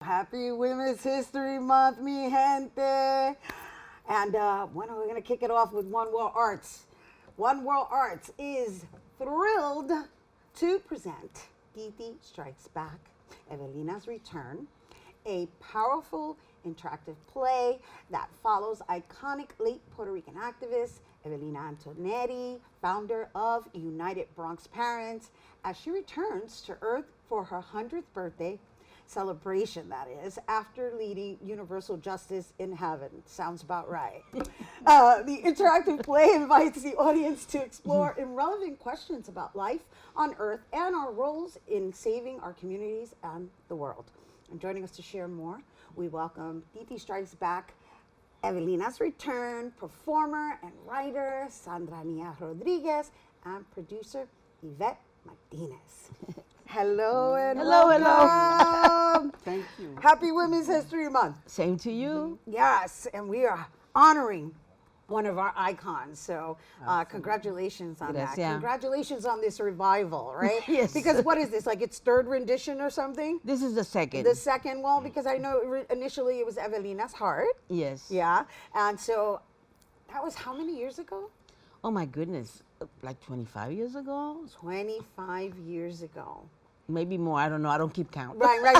Happy Women's History Month, mi gente. And when are we going to kick it off with One World Arts? One World Arts is thrilled to present Titi Strikes Back, Evelina's Return, a powerful interactive play that follows iconic late Puerto Rican activist Evelina Antonetty, founder of United Bronx Parents, as she returns to Earth for her 100th birthday celebration, that is, after leading universal justice in heaven. Sounds about right. The interactive play invites the audience to explore irrelevant questions about life on Earth and our roles in saving our communities and the world. And joining us to share more, we welcome Titi Strikes Back, Evelina's Return, performer and writer Sandra Nía Rodriguez, and producer Yvette Martinez. Hello and welcome. Thank you. Happy Women's History Month. Same to you. Yes, and we are honoring one of our icons. So congratulations on that. Yeah. Congratulations on this revival, right? Yes. Because what is this, like its third rendition or something? This is the second. The second one, because I know initially it was Evelina's Heart. Yes. Yeah, and so that was how many years ago? Oh my goodness, like 25 years ago? 25 years ago. Maybe more. I don't know. I don't keep count. Right. Well,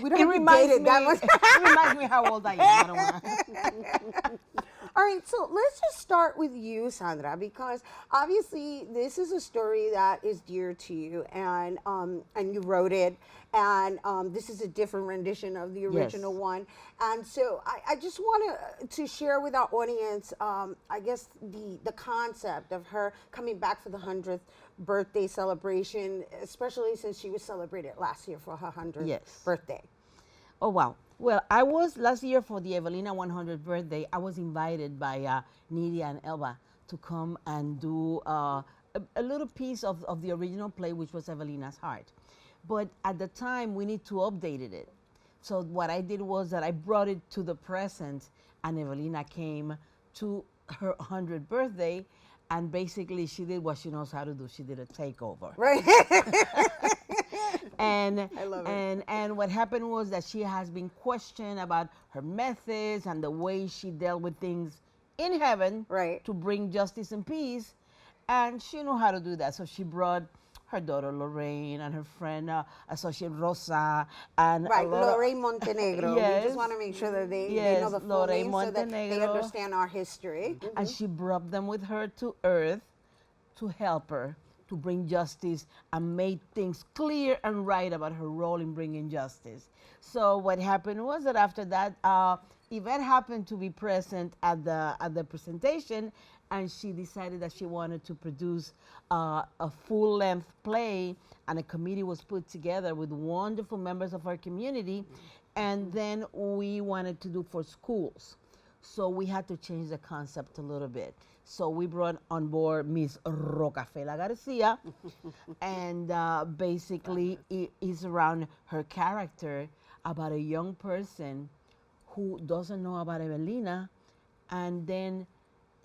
we don't have to date it that much. It reminds me how old I am. I don't wanna. All right, so let's just start with you, Sandra, because obviously this is a story that is dear to you, and you wrote it, and this is a different rendition of the original one, and so I just want to share with our audience, I guess the concept of her coming back for the 100th birthday celebration, especially since she was celebrated last year for her 100th birthday. Oh, wow. Well, I was last year for the Evelina 100th birthday. I was invited by Nidia and Elba to come and do a little piece of the original play, which was Evelina's Heart. But at the time, we need to update it. So what I did was that I brought it to the present, and Evelina came to her 100th birthday, and basically she did what she knows how to do. She did a takeover. Right. And I love it. And what happened was that she has been questioned about her methods and the way she dealt with things in heaven to bring justice and peace, and she knew how to do that. So she brought her daughter Lorraine and her friend associate Rosa and Lorraine Montenegro. Yes. We just want to make sure that they know the full Lorraine name so that they Montenegro. understand our history. And she brought them with her to Earth to help her to bring justice and made things clear and right about her role in bringing justice. So what happened was that after that, Yvette happened to be present at the presentation, and she decided that she wanted to produce a full-length play, and a committee was put together with wonderful members of our community, and then we wanted to do for schools. So we had to change the concept a little bit. So we brought on board Miss Rocafela Garcia, and basically it is around her character about a young person who doesn't know about Evelina, and then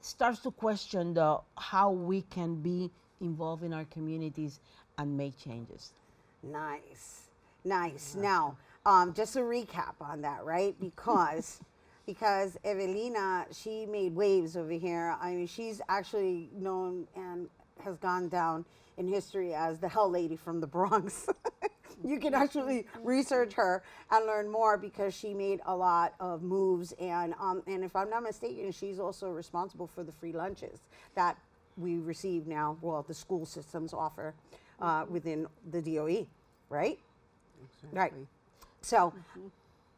starts to question how we can be involved in our communities and make changes. Nice. Now, just a recap on that, right? Because Evelina, she made waves over here. I mean, she's actually known and has gone down in history as the Hell Lady from the Bronx. You can actually research her and learn more because she made a lot of moves. And if I'm not mistaken, she's also responsible for the free lunches that we receive now, well, the school systems offer within the DOE, right? Exactly. Right. So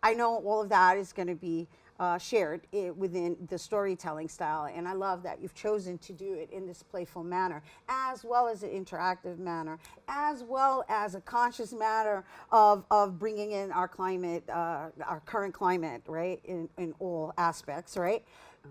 I know all of that is going to be shared within the storytelling style, and I love that you've chosen to do it in this playful manner, as well as an interactive manner, as well as a conscious manner of bringing in our climate, our current climate, right, in all aspects, right?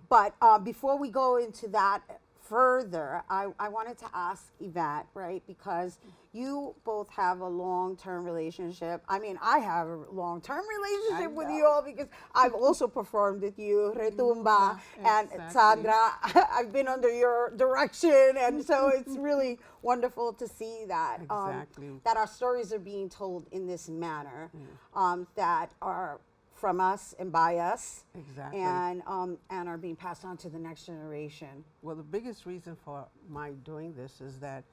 But before we go into that further, I wanted to ask Yvette, right, because you both have a long-term relationship. I mean, I have a long-term relationship with you all because I've also performed with you, Retumba, and Sandra. I've been under your direction, and so it's really wonderful to see that that our stories are being told in this manner, that are from us and by us, and are being passed on to the next generation. Well, the biggest reason for my doing this is that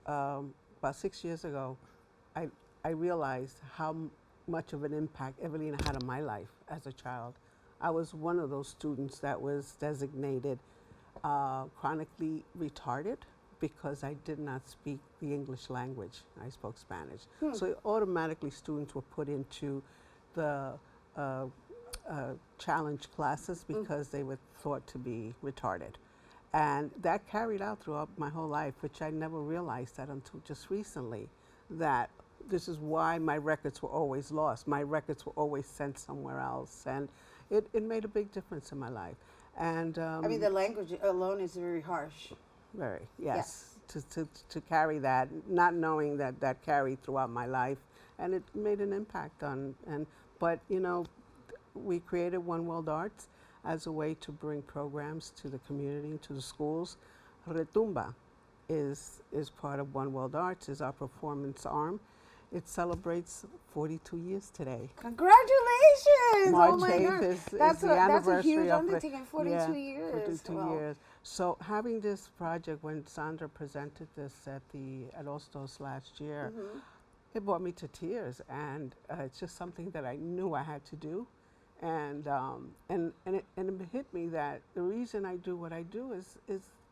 about 6 years ago, I realized how much of an impact Evelina had on my life as a child. I was one of those students that was designated chronically retarded because I did not speak the English language. I spoke Spanish. So automatically students were put into the challenge classes because they were thought to be retarded. And that carried out throughout my whole life, which I never realized that until just recently, that this is why my records were always lost. My records were always sent somewhere else. And it made a big difference in my life. And I mean, the language alone is very harsh. Very, yes. To carry that, not knowing that carried throughout my life. And it made an impact on, but you know, we created One World Arts as a way to bring programs to the community, to the schools. Retumba is part of One World Arts, is our performance arm. It celebrates 42 years today. Congratulations! March oh my 8th God. is That's the anniversary a huge of undertaking, 42 years. 42 years. So having this project, when Sandra presented this at Ostos last year, it brought me to tears, and it's just something that I knew I had to do, and it hit me that the reason I do what I do is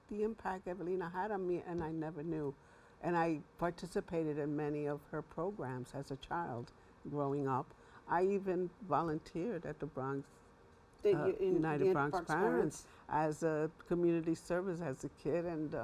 the impact Evelina had on me, and I never knew, and I participated in many of her programs as a child growing up. I even volunteered at the Bronx United Bronx Parents as a community service as a kid, and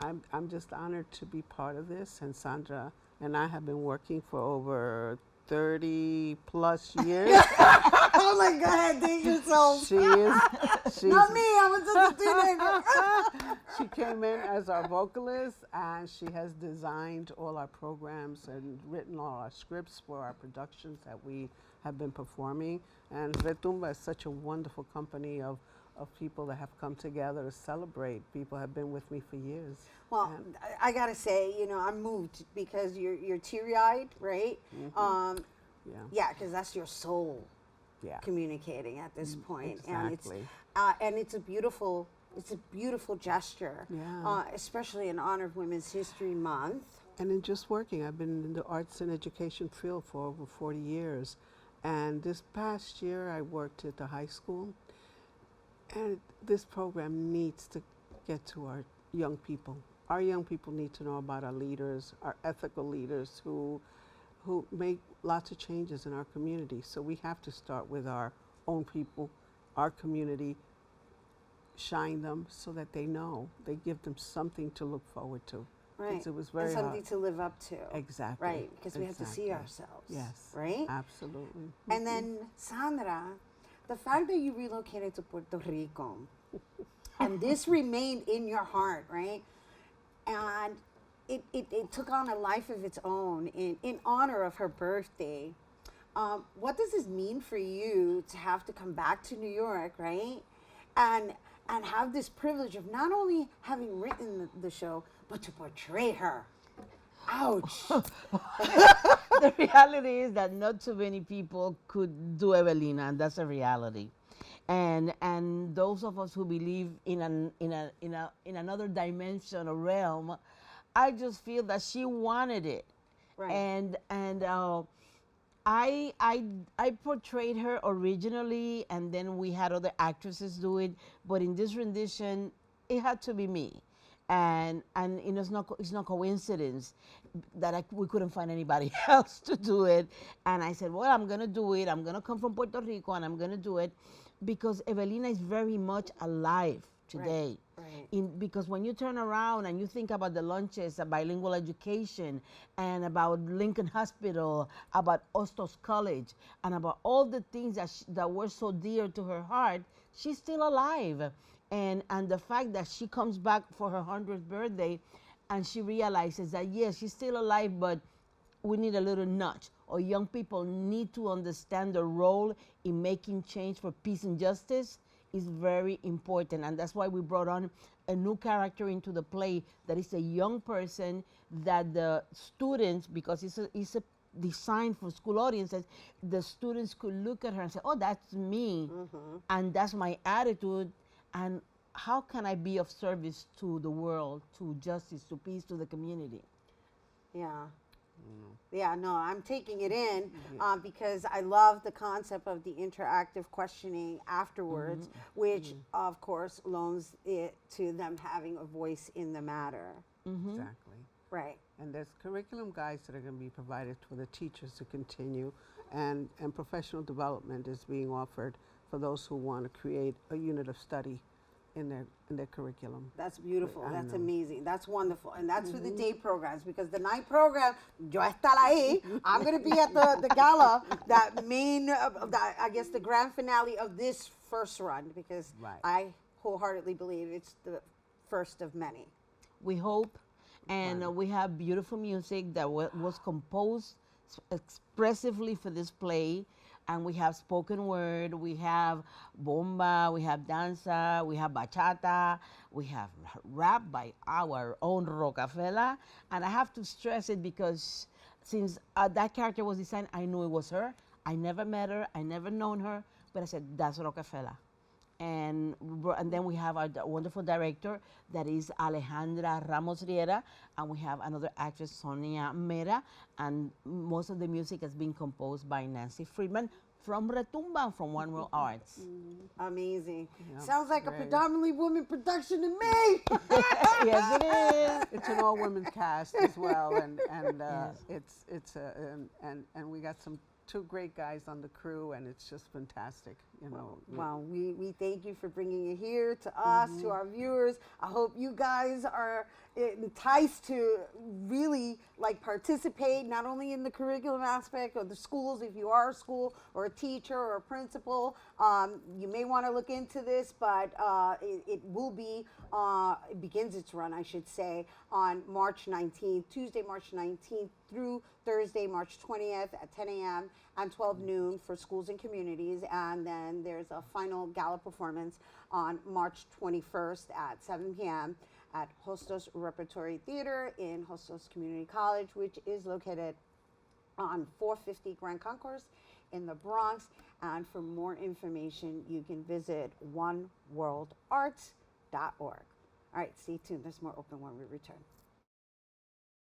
I'm just honored to be part of this, and Sandra and I have been working for over 30 plus years. Oh my God, date yourself. She's not me, I was just a teenager. She came in as our vocalist, and she has designed all our programs and written all our scripts for our productions that we have been performing. And Retumba is such a wonderful company of people that have come together to celebrate. People have been with me for years. Well, I gotta say, you know, I'm moved because you're teary-eyed, right? Yeah, because that's your soul communicating at this point, Exactly. and it's a beautiful gesture, especially in honor of Women's History Month. And in just working, I've been in the arts and education field for over 40 years, and this past year I worked at the high school. And this program needs to get to our young people. Our young people need to know about our leaders, our ethical leaders who make lots of changes in our community. So we have to start with our own people, our community, shine them so that they know, they give them something to look forward to. Right. It was very and something to live up to. Exactly. Right, because we have to see ourselves. Yes. Right? Absolutely. And then, Sandra, the fact that you relocated to Puerto Rico and this remained in your heart, right? And it took on a life of its own in honor of her birthday. What does this mean for you to have to come back to New York, right? And have this privilege of not only having written the show, but to portray her. Ouch. The reality is that not too many people could do Evelina, and that's a reality. And those of us who believe in another dimension or realm, I just feel that she wanted it. Right. And I portrayed her originally, and then we had other actresses do it. But in this rendition, it had to be me. And you know, it's not coincidence that we couldn't find anybody else to do it. And I said, well, I'm gonna do it. I'm gonna come from Puerto Rico, and I'm gonna do it because Evelina is very much alive today. Right. Because when you turn around and you think about the lunches, bilingual education, and about Lincoln Hospital, about Ostos College, and about all the things that were so dear to her heart, she's still alive. And the fact that she comes back for her 100th birthday and she realizes that, yes, she's still alive, but we need a little nudge, or young people need to understand the role in making change for peace and justice is very important. And that's why we brought on a new character into the play that is a young person that the students, because it's a designed for school audiences, the students could look at her and say, oh, that's me, and that's my attitude, and how can I be of service to the world, to justice, to peace, to the community? Yeah. Yeah, no, I'm taking it in because I love the concept of the interactive questioning afterwards, which of course loans it to them having a voice in the matter. Exactly. Right. And there's curriculum guides that are going to be provided for the teachers to continue, and professional development is being offered for those who want to create a unit of study in their curriculum. That's beautiful. That's amazing. That's wonderful. And that's for the day programs, because the night program, yo estar ahí. I'm going to be at the gala, that main, I guess the grand finale of this first run, because I wholeheartedly believe it's the first of many. We hope. And we have beautiful music that was composed expressively for this play. And we have spoken word, we have bomba, we have danza, we have bachata, we have rap by our own Rockefeller. And I have to stress it because since that character was designed, I knew it was her. I never met her, I never known her, but I said, that's Rockefeller. And then we have our wonderful director, that is Alejandra Ramos Riera, and we have another actress, Sonia Mera, and most of the music has been composed by Nancy Friedman from Retumba, from One World Arts. Amazing. Yeah, Sounds like a great. predominantly woman production to me. Yes, it is. It's an all-women cast as well, and Yes. and we got two great guys on the crew, and it's just fantastic. Well, we thank you for bringing it here to us, to our viewers. I hope you guys are enticed to really participate, not only in the curriculum aspect of the schools, if you are a school or a teacher or a principal, you may want to look into this, but it will be, it begins its run, I should say, on March 19th, Tuesday, March 19th through Thursday, March 20th at 10 a.m. and 12 noon for schools and communities. And then there's a final gala performance on March 21st at 7 p.m. at Hostos Repertory Theater in Hostos Community College, which is located on 450 Grand Concourse in the Bronx. And for more information, you can visit oneworldarts.org. All right, stay tuned. There's more open when we return.